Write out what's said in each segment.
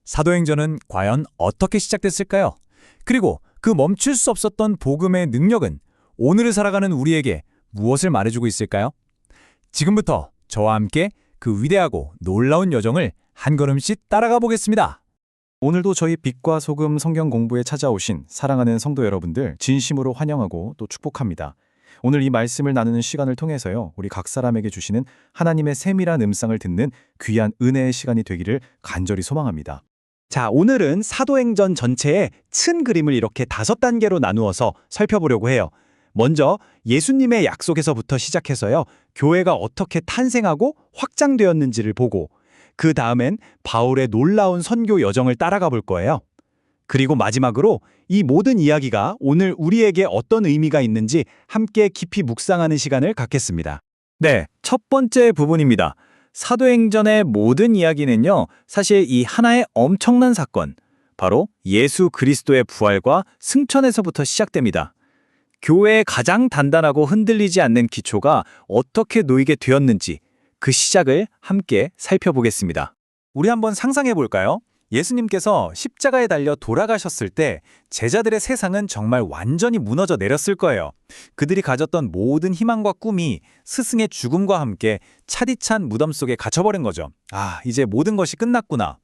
사도행전은 과연 어떻게 시작됐을까요? 그리고 그 멈출 수 없었던 복음의 능력은 오늘을 살아가는 우리에게 무엇을 말해주고 있을까요? 지금부터 저와 함께 그 위대하고 놀라운 여정을 한 걸음씩 따라가 보겠습니다. 오늘도 저희 빛과 소금 성경 공부에 찾아오신 사랑하는 성도 여러분들 진심으로 환영하고 또 축복합니다. 오늘 이 말씀을 나누는 시간을 통해서요, 우리 각 사람에게 주시는 하나님의 세밀한 음성을 듣는 귀한 은혜의 시간이 되기를 간절히 소망합니다. 자, 오늘은 사도행전 전체의 큰 그림을 이렇게 5단계로 나누어서 살펴보려고 해요. 먼저 예수님의 약속에서부터 시작해서요, 교회가 어떻게 탄생하고 확장되었는지를 보고, 그 다음엔 바울의 놀라운 선교 여정을 따라가 볼 거예요. 그리고 마지막으로 이 모든 이야기가 오늘 우리에게 어떤 의미가 있는지 함께 깊이 묵상하는 시간을 갖겠습니다. 네, 첫 번째 부분입니다. 사도행전의 모든 이야기는요, 사실 이 하나의 엄청난 사건, 바로 예수 그리스도의 부활과 승천에서부터 시작됩니다. 교회의 가장 단단하고 흔들리지 않는 기초가 어떻게 놓이게 되었는지 그 시작을 함께 살펴보겠습니다. 우리 한번 상상해 볼까요? 예수님께서 십자가에 달려 돌아가셨을 때 제자들의 세상은 정말 완전히 무너져 내렸을 거예요. 그들이 가졌던 모든 희망과 꿈이 스승의 죽음과 함께 차디찬 무덤 속에 갇혀버린 거죠. 아, 이제 모든 것이 끝났구나.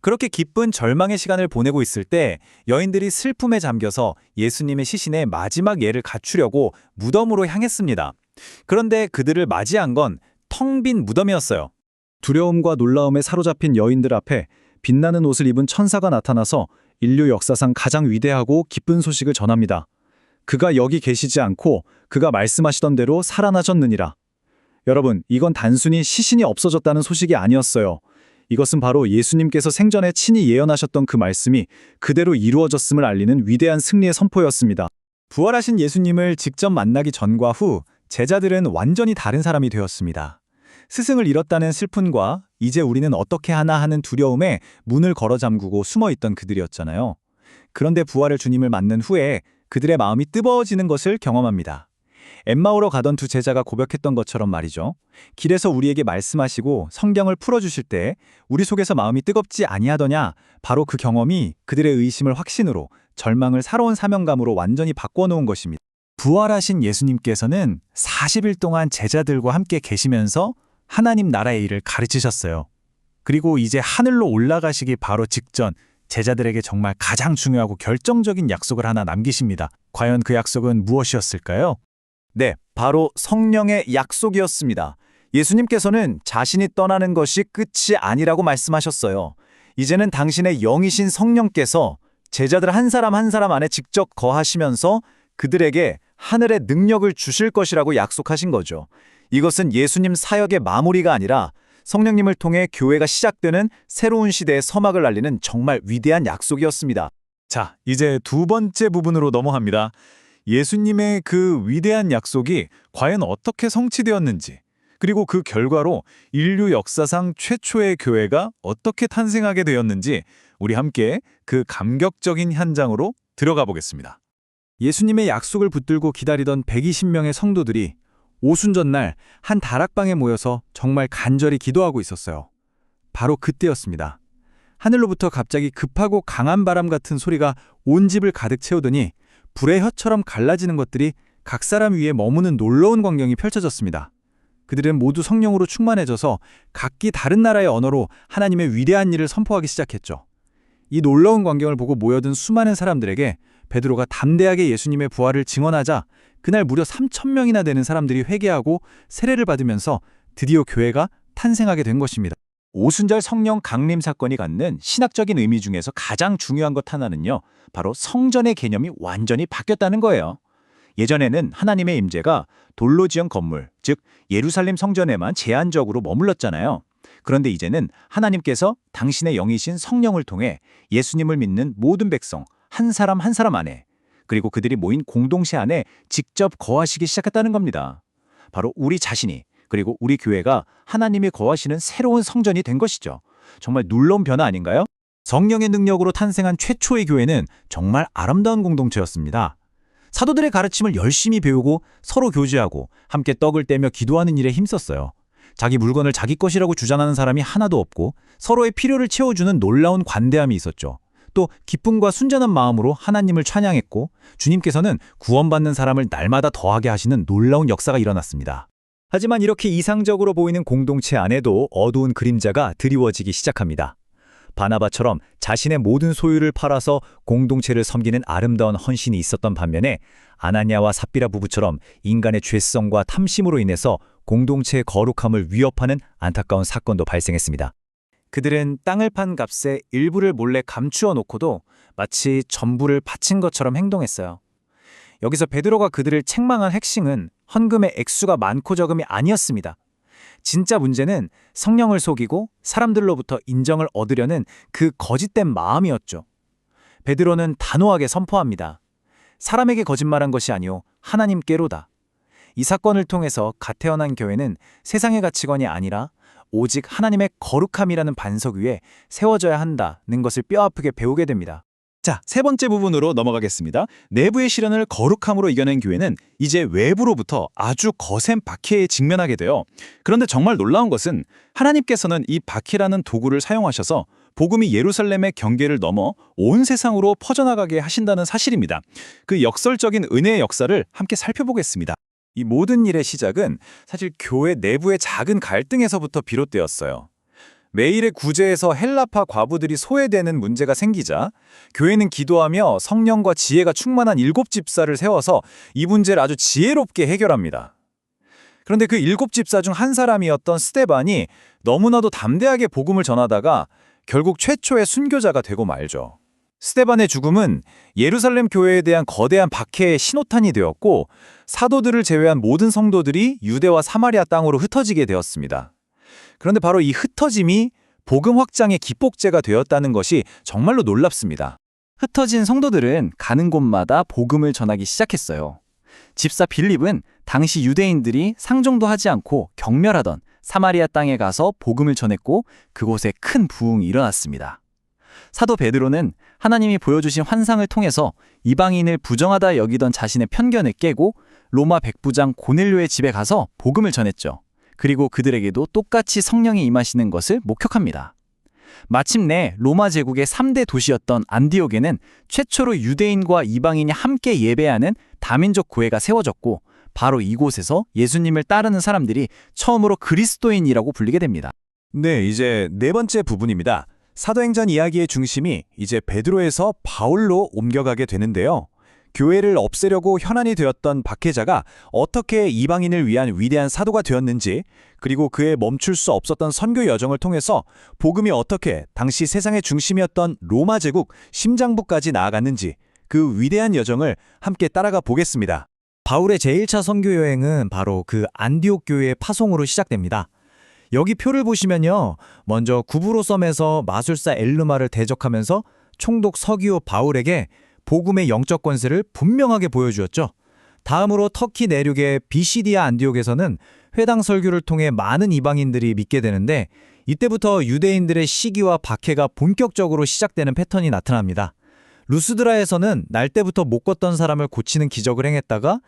그렇게 기쁜 절망의 시간을 보내고 있을 때 여인들이 슬픔에 잠겨서 예수님의 시신의 마지막 예를 갖추려고 무덤으로 향했습니다. 그런데 그들을 맞이한 건 텅 빈 무덤이었어요. 두려움과 놀라움에 사로잡힌 여인들 앞에 빛나는 옷을 입은 천사가 나타나서 인류 역사상 가장 위대하고 기쁜 소식을 전합니다. 그가 여기 계시지 않고 그가 말씀하시던 대로 살아나셨느니라. 여러분, 이건 단순히 시신이 없어졌다는 소식이 아니었어요. 이것은 바로 예수님께서 생전에 친히 예언하셨던 그 말씀이 그대로 이루어졌음을 알리는 위대한 승리의 선포였습니다. 부활하신 예수님을 직접 만나기 전과 후 제자들은 완전히 다른 사람이 되었습니다. 스승을 잃었다는 슬픔과 이제 우리는 어떻게 하나 하는 두려움에 문을 걸어 잠그고 숨어있던 그들이었잖아요. 그런데 부활의 주님을 만난 후에 그들의 마음이 뜨거워지는 것을 경험합니다. 엠마오로 가던 두 제자가 고백했던 것처럼 말이죠. 길에서 우리에게 말씀하시고 성경을 풀어주실 때 우리 속에서 마음이 뜨겁지 아니하더냐, 바로 그 경험이 그들의 의심을 확신으로, 절망을 살아온 사명감으로 완전히 바꿔놓은 것입니다. 부활하신 예수님께서는 40일 동안 제자들과 함께 계시면서 하나님 나라의 일을 가르치셨어요. 그리고 이제 하늘로 올라가시기 바로 직전 제자들에게 정말 가장 중요하고 결정적인 약속을 하나 남기십니다. 과연 그 약속은 무엇이었을까요? 네, 바로 성령의 약속이었습니다. 예수님께서는 자신이 떠나는 것이 끝이 아니라고 말씀하셨어요. 이제는 당신의 영이신 성령께서 제자들 한 사람 한 사람 안에 직접 거하시면서 그들에게 하늘의 능력을 주실 것이라고 약속하신 거죠. 이것은 예수님 사역의 마무리가 아니라 성령님을 통해 교회가 시작되는 새로운 시대의 서막을 알리는 정말 위대한 약속이었습니다. 자, 이제 두 번째 부분으로 넘어갑니다. 예수님의 그 위대한 약속이 과연 어떻게 성취되었는지, 그리고 그 결과로 인류 역사상 최초의 교회가 어떻게 탄생하게 되었는지 우리 함께 그 감격적인 현장으로 들어가 보겠습니다. 예수님의 약속을 붙들고 기다리던 120명의 성도들이 오순절날 한 다락방에 모여서 정말 간절히 기도하고 있었어요. 바로 그때였습니다. 하늘로부터 갑자기 급하고 강한 바람 같은 소리가 온 집을 가득 채우더니 불의 혀처럼 갈라지는 것들이 각 사람 위에 머무는 놀라운 광경이 펼쳐졌습니다. 그들은 모두 성령으로 충만해져서 각기 다른 나라의 언어로 하나님의 위대한 일을 선포하기 시작했죠. 이 놀라운 광경을 보고 모여든 수많은 사람들에게 베드로가 담대하게 예수님의 부활을 증언하자 그날 무려 3,000명이나 되는 사람들이 회개하고 세례를 받으면서 드디어 교회가 탄생하게 된 것입니다. 오순절 성령 강림 사건이 갖는 신학적인 의미 중에서 가장 중요한 것 하나는요, 바로 성전의 개념이 완전히 바뀌었다는 거예요. 예전에는 하나님의 임재가 돌로 지은 건물, 즉 예루살렘 성전에만 제한적으로 머물렀잖아요. 그런데 이제는 하나님께서 당신의 영이신 성령을 통해 예수님을 믿는 모든 백성, 한 사람 한 사람 안에, 그리고 그들이 모인 공동체 안에 직접 거하시기 시작했다는 겁니다. 바로 우리 자신이, 그리고 우리 교회가 하나님이 거하시는 새로운 성전이 된 것이죠. 정말 놀라운 변화 아닌가요? 성령의 능력으로 탄생한 최초의 교회는 정말 아름다운 공동체였습니다. 사도들의 가르침을 열심히 배우고 서로 교제하고 함께 떡을 떼며 기도하는 일에 힘썼어요. 자기 물건을 자기 것이라고 주장하는 사람이 하나도 없고 서로의 필요를 채워주는 놀라운 관대함이 있었죠. 또 기쁨과 순전한 마음으로 하나님을 찬양했고 주님께서는 구원받는 사람을 날마다 더하게 하시는 놀라운 역사가 일어났습니다. 하지만 이렇게 이상적으로 보이는 공동체 안에도 어두운 그림자가 드리워지기 시작합니다. 바나바처럼 자신의 모든 소유를 팔아서 공동체를 섬기는 아름다운 헌신이 있었던 반면에 아나니아와 삽비라 부부처럼 인간의 죄성과 탐심으로 인해서 공동체의 거룩함을 위협하는 안타까운 사건도 발생했습니다. 그들은 땅을 판 값의 일부를 몰래 감추어 놓고도 마치 전부를 바친 것처럼 행동했어요. 여기서 베드로가 그들을 책망한 핵심은 헌금의 액수가 많고 적음이 아니었습니다. 진짜 문제는 성령을 속이고 사람들로부터 인정을 얻으려는 그 거짓된 마음이었죠. 베드로는 단호하게 선포합니다. 사람에게 거짓말한 것이 아니오 하나님께로다. 이 사건을 통해서 갓 태어난 교회는 세상의 가치관이 아니라 오직 하나님의 거룩함이라는 반석 위에 세워져야 한다는 것을 뼈아프게 배우게 됩니다. 자, 세 번째 부분으로 넘어가겠습니다. 내부의 시련을 거룩함으로 이겨낸 교회는 이제 외부로부터 아주 거센 박해에 직면하게 돼요. 그런데 정말 놀라운 것은 하나님께서는 이 박해라는 도구를 사용하셔서 복음이 예루살렘의 경계를 넘어 온 세상으로 퍼져나가게 하신다는 사실입니다. 그 역설적인 은혜의 역사를 함께 살펴보겠습니다. 이 모든 일의 시작은 사실 교회 내부의 작은 갈등에서부터 비롯되었어요. 매일의 구제에서 헬라파 과부들이 소외되는 문제가 생기자 교회는 기도하며 성령과 지혜가 충만한 7집사를 세워서 이 문제를 아주 지혜롭게 해결합니다. 그런데 그 7집사 중 한 사람이었던 스데반이 너무나도 담대하게 복음을 전하다가 결국 최초의 순교자가 되고 말죠. 스데반의 죽음은 예루살렘 교회에 대한 거대한 박해의 신호탄이 되었고 사도들을 제외한 모든 성도들이 유대와 사마리아 땅으로 흩어지게 되었습니다. 그런데 바로 이 흩어짐이 복음 확장의 기폭제가 되었다는 것이 정말로 놀랍습니다. 흩어진 성도들은 가는 곳마다 복음을 전하기 시작했어요. 집사 빌립은 당시 유대인들이 상종도 하지 않고 경멸하던 사마리아 땅에 가서 복음을 전했고 그곳에 큰 부흥이 일어났습니다. 사도 베드로는 하나님이 보여주신 환상을 통해서 이방인을 부정하다 여기던 자신의 편견을 깨고 로마 백부장 고넬료의 집에 가서 복음을 전했죠. 그리고 그들에게도 똑같이 성령이 임하시는 것을 목격합니다. 마침내 로마 제국의 3대 도시였던 안디옥에는 최초로 유대인과 이방인이 함께 예배하는 다민족 교회가 세워졌고 바로 이곳에서 예수님을 따르는 사람들이 처음으로 그리스도인이라고 불리게 됩니다. 네, 이제 네 번째 부분입니다. 사도행전 이야기의 중심이 이제 베드로에서 바울로 옮겨가게 되는데요. 교회를 없애려고 현안이 되었던 박해자가 어떻게 이방인을 위한 위대한 사도가 되었는지, 그리고 그의 멈출 수 없었던 선교 여정을 통해서 복음이 어떻게 당시 세상의 중심이었던 로마 제국 심장부까지 나아갔는지 그 위대한 여정을 함께 따라가 보겠습니다. 바울의 제1차 선교 여행은 바로 그 안디옥 교회의 파송으로 시작됩니다. 여기 표를 보시면요. 먼저 구브로 섬에서 마술사 엘르마를 대적하면서 총독 서기오 바울에게 복음의 영적 권세를 분명하게 보여주었죠. 다음으로 터키 내륙의 비시디아 안디옥에서는 회당 설교를 통해 많은 이방인들이 믿게 되는데 이때부터 유대인들의 시기와 박해가 본격적으로 시작되는 패턴이 나타납니다. 루스드라에서는 날 때부터 못 걷던 사람을 고치는 기적을 행했다가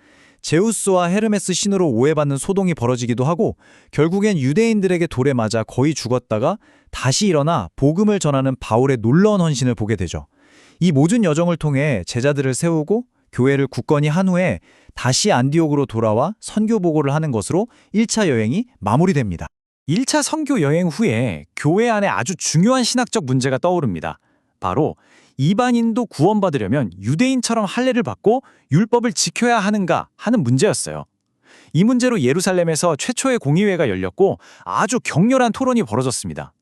제우스와 헤르메스 신으로 오해받는 소동이 벌어지기도 하고 결국엔 유대인들에게 돌에 맞아 거의 죽었다가 다시 일어나 복음을 전하는 바울의 놀라운 헌신을 보게 되죠. 이 모든 여정을 통해 제자들을 세우고 교회를 굳건히 한 후에 다시 안디옥으로 돌아와 선교 보고를 하는 것으로 1차 여행이 마무리됩니다. 1차 선교 여행 후에 교회 안에 아주 중요한 신학적 문제가 떠오릅니다. 바로 이방인도 구원받으려면 유대인처럼 할례를 받고 율법을 지켜야 하는가 하는 문제였어요. 이 문제로 예루살렘에서 최초의 공의회가 열렸고 아주 격렬한 토론이 벌어졌습니다.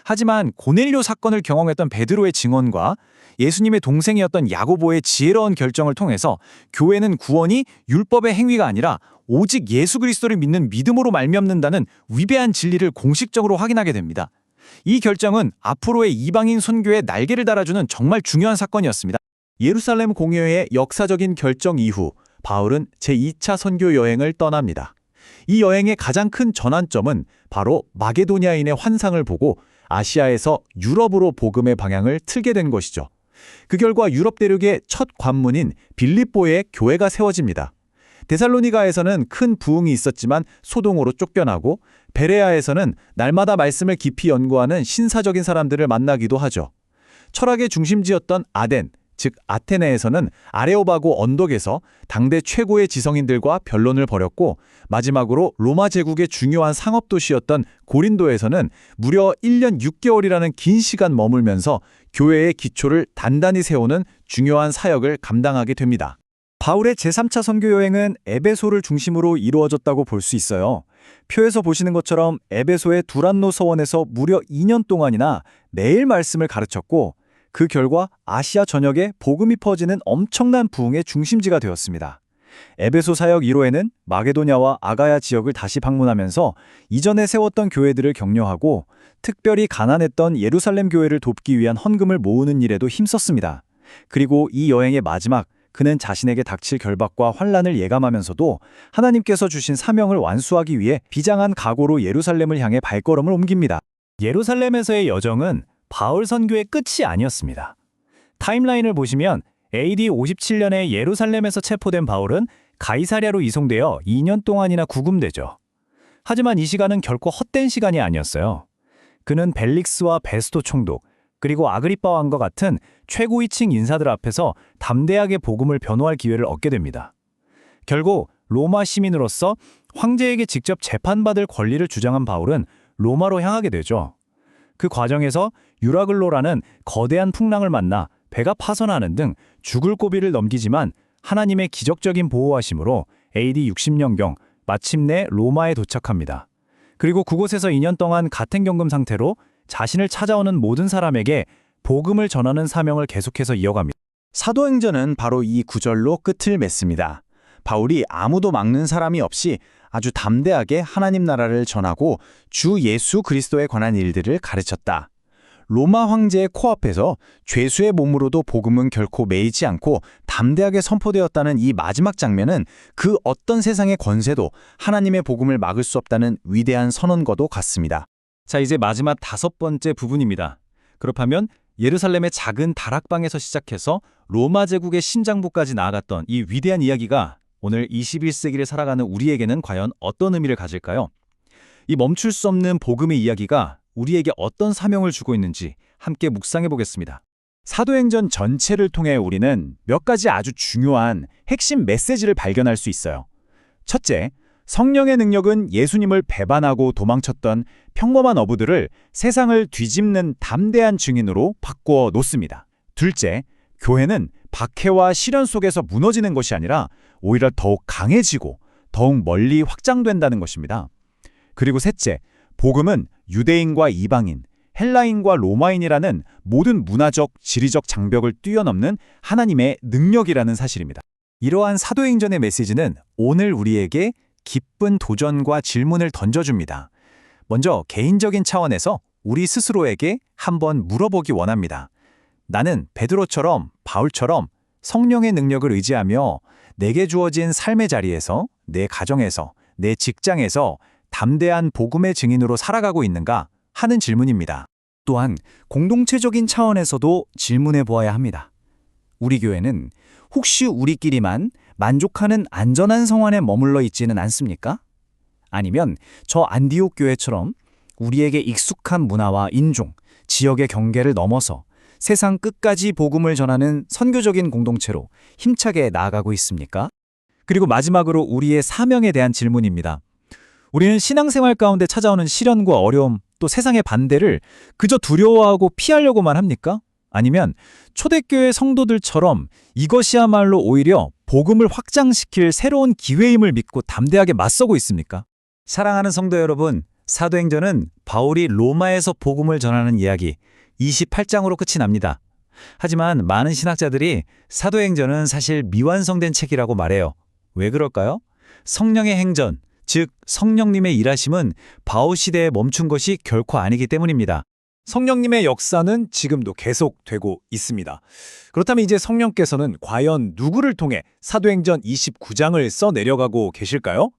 하지만 고넬료 사건을 경험했던 베드로의 증언과 예수님의 동생이었던 야고보의 지혜로운 결정을 통해서 교회는 구원이 율법의 행위가 아니라 오직 예수 그리스도를 믿는 믿음으로 말미암는다는 위대한 진리를 공식적으로 확인하게 됩니다. 이 결정은 앞으로의 이방인 선교에 날개를 달아주는 정말 중요한 사건이었습니다. 예루살렘 공의회의 역사적인 결정 이후 바울은 제2차 선교 여행을 떠납니다. 이 여행의 가장 큰 전환점은 바로 마게도냐인의 환상을 보고 아시아에서 유럽으로 복음의 방향을 틀게 된 것이죠. 그 결과 유럽 대륙의 첫 관문인 빌립보에 교회가 세워집니다. 데살로니가에서는 큰 부흥이 있었지만 소동으로 쫓겨나고 베레아에서는 날마다 말씀을 깊이 연구하는 신사적인 사람들을 만나기도 하죠. 철학의 중심지였던 아덴, 즉 아테네에서는 아레오바고 언덕에서 당대 최고의 지성인들과 변론을 벌였고 마지막으로 로마 제국의 중요한 상업도시였던 고린도에서는 무려 1년 6개월이라는 긴 시간 머물면서 교회의 기초를 단단히 세우는 중요한 사역을 감당하게 됩니다. 바울의 제3차 선교 여행은 에베소를 중심으로 이루어졌다고 볼 수 있어요. 표에서 보시는 것처럼 에베소의 두란노 서원에서 무려 2년 동안이나 매일 말씀을 가르쳤고 그 결과 아시아 전역에 복음이 퍼지는 엄청난 부흥의 중심지가 되었습니다. 에베소 사역 1호에는 마게도냐와 아가야 지역을 다시 방문하면서 이전에 세웠던 교회들을 격려하고 특별히 가난했던 예루살렘 교회를 돕기 위한 헌금을 모으는 일에도 힘썼습니다. 그리고 이 여행의 마지막, 그는 자신에게 닥칠 결박과 환난을 예감하면서도 하나님께서 주신 사명을 완수하기 위해 비장한 각오로 예루살렘을 향해 발걸음을 옮깁니다. 예루살렘에서의 여정은 바울 선교의 끝이 아니었습니다. 타임라인을 보시면 AD 57년에 예루살렘에서 체포된 바울은 가이사랴로 이송되어 2년 동안이나 구금되죠. 하지만 이 시간은 결코 헛된 시간이 아니었어요. 그는 벨릭스와 베스토 총독, 그리고 아그리빠 왕과 같은 최고위층 인사들 앞에서 담대하게 복음을 변호할 기회를 얻게 됩니다. 결국 로마 시민으로서 황제에게 직접 재판받을 권리를 주장한 바울은 로마로 향하게 되죠. 그 과정에서 유라글로라는 거대한 풍랑을 만나 배가 파손하는 등 죽을 고비를 넘기지만 하나님의 기적적인 보호하심으로 AD 60년경 마침내 로마에 도착합니다. 그리고 그곳에서 2년 동안 가택연금 상태로 자신을 찾아오는 모든 사람에게 복음을 전하는 사명을 계속해서 이어갑니다. 사도행전은 바로 이 구절로 끝을 맺습니다. 바울이 아무도 막는 사람이 없이 아주 담대하게 하나님 나라를 전하고 주 예수 그리스도에 관한 일들을 가르쳤다. 로마 황제의 코앞에서 죄수의 몸으로도 복음은 결코 매이지 않고 담대하게 선포되었다는 이 마지막 장면은 그 어떤 세상의 권세도 하나님의 복음을 막을 수 없다는 위대한 선언과도 같습니다. 자, 이제 마지막 5번째 부분입니다. 그렇다면 예루살렘의 작은 다락방에서 시작해서 로마 제국의 심장부까지 나아갔던 이 위대한 이야기가 오늘 21세기를 살아가는 우리에게는 과연 어떤 의미를 가질까요? 이 멈출 수 없는 복음의 이야기가 우리에게 어떤 사명을 주고 있는지 함께 묵상해 보겠습니다. 사도행전 전체를 통해 우리는 몇 가지 아주 중요한 핵심 메시지를 발견할 수 있어요. 첫째, 성령의 능력은 예수님을 배반하고 도망쳤던 평범한 어부들을 세상을 뒤집는 담대한 증인으로 바꾸어 놓습니다. 둘째, 교회는 박해와 시련 속에서 무너지는 것이 아니라 오히려 더욱 강해지고 더욱 멀리 확장된다는 것입니다. 그리고 셋째, 복음은 유대인과 이방인, 헬라인과 로마인이라는 모든 문화적, 지리적 장벽을 뛰어넘는 하나님의 능력이라는 사실입니다. 이러한 사도행전의 메시지는 오늘 우리에게 기쁜 도전과 질문을 던져줍니다. 먼저 개인적인 차원에서 우리 스스로에게 한번 물어보기 원합니다. 나는 베드로처럼 바울처럼 성령의 능력을 의지하며 내게 주어진 삶의 자리에서, 내 가정에서, 내 직장에서 담대한 복음의 증인으로 살아가고 있는가 하는 질문입니다. 또한 공동체적인 차원에서도 질문해 보아야 합니다. 우리 교회는 혹시 우리끼리만 만족하는 안전한 성안에 머물러 있지는 않습니까? 아니면 저 안디옥 교회처럼 우리에게 익숙한 문화와 인종, 지역의 경계를 넘어서 세상 끝까지 복음을 전하는 선교적인 공동체로 힘차게 나아가고 있습니까? 그리고 마지막으로 우리의 사명에 대한 질문입니다. 우리는 신앙생활 가운데 찾아오는 시련과 어려움, 또 세상의 반대를 그저 두려워하고 피하려고만 합니까? 아니면 초대교회 성도들처럼 이것이야말로 오히려 복음을 확장시킬 새로운 기회임을 믿고 담대하게 맞서고 있습니까? 사랑하는 성도 여러분, 사도행전은 바울이 로마에서 복음을 전하는 이야기 28장으로 끝이 납니다. 하지만 많은 신학자들이 사도행전은 사실 미완성된 책이라고 말해요. 왜 그럴까요? 성령의 행전, 즉 성령님의 일하심은 바울 시대에 멈춘 것이 결코 아니기 때문입니다. 성령님의 역사는 지금도 계속되고 있습니다. 그렇다면 이제 성령께서는 과연 누구를 통해 사도행전 29장을 써내려가고 계실까요?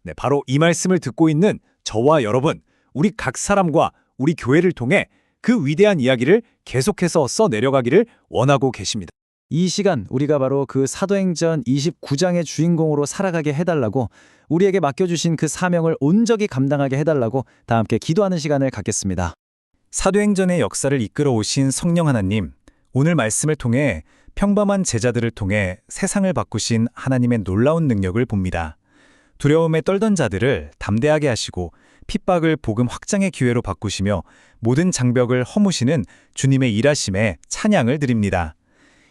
네, 바로 이 말씀을 듣고 있는 저와 여러분, 우리 각 사람과 우리 교회를 통해 그 위대한 이야기를 계속해서 써내려가기를 원하고 계십니다. 이 시간 우리가 바로 그 사도행전 29장의 주인공으로 살아가게 해달라고, 우리에게 맡겨주신 그 사명을 온전히 감당하게 해달라고 다 함께 기도하는 시간을 갖겠습니다. 사도행전의 역사를 이끌어 오신 성령 하나님, 오늘 말씀을 통해 평범한 제자들을 통해 세상을 바꾸신 하나님의 놀라운 능력을 봅니다. 두려움에 떨던 자들을 담대하게 하시고 핍박을 복음 확장의 기회로 바꾸시며 모든 장벽을 허무시는 주님의 일하심에 찬양을 드립니다.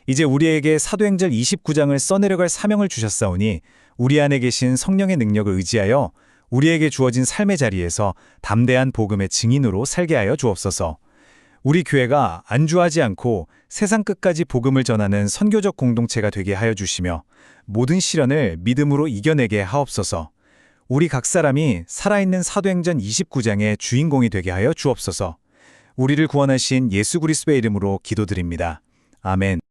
이제 우리에게 사도행전 29장을 써내려갈 사명을 주셨사오니 우리 안에 계신 성령의 능력을 의지하여 우리에게 주어진 삶의 자리에서 담대한 복음의 증인으로 살게 하여 주옵소서. 우리 교회가 안주하지 않고 세상 끝까지 복음을 전하는 선교적 공동체가 되게 하여 주시며 모든 시련을 믿음으로 이겨내게 하옵소서. 우리 각 사람이 살아있는 사도행전 29장의 주인공이 되게 하여 주옵소서. 우리를 구원하신 예수 그리스도의 이름으로 기도드립니다. 아멘.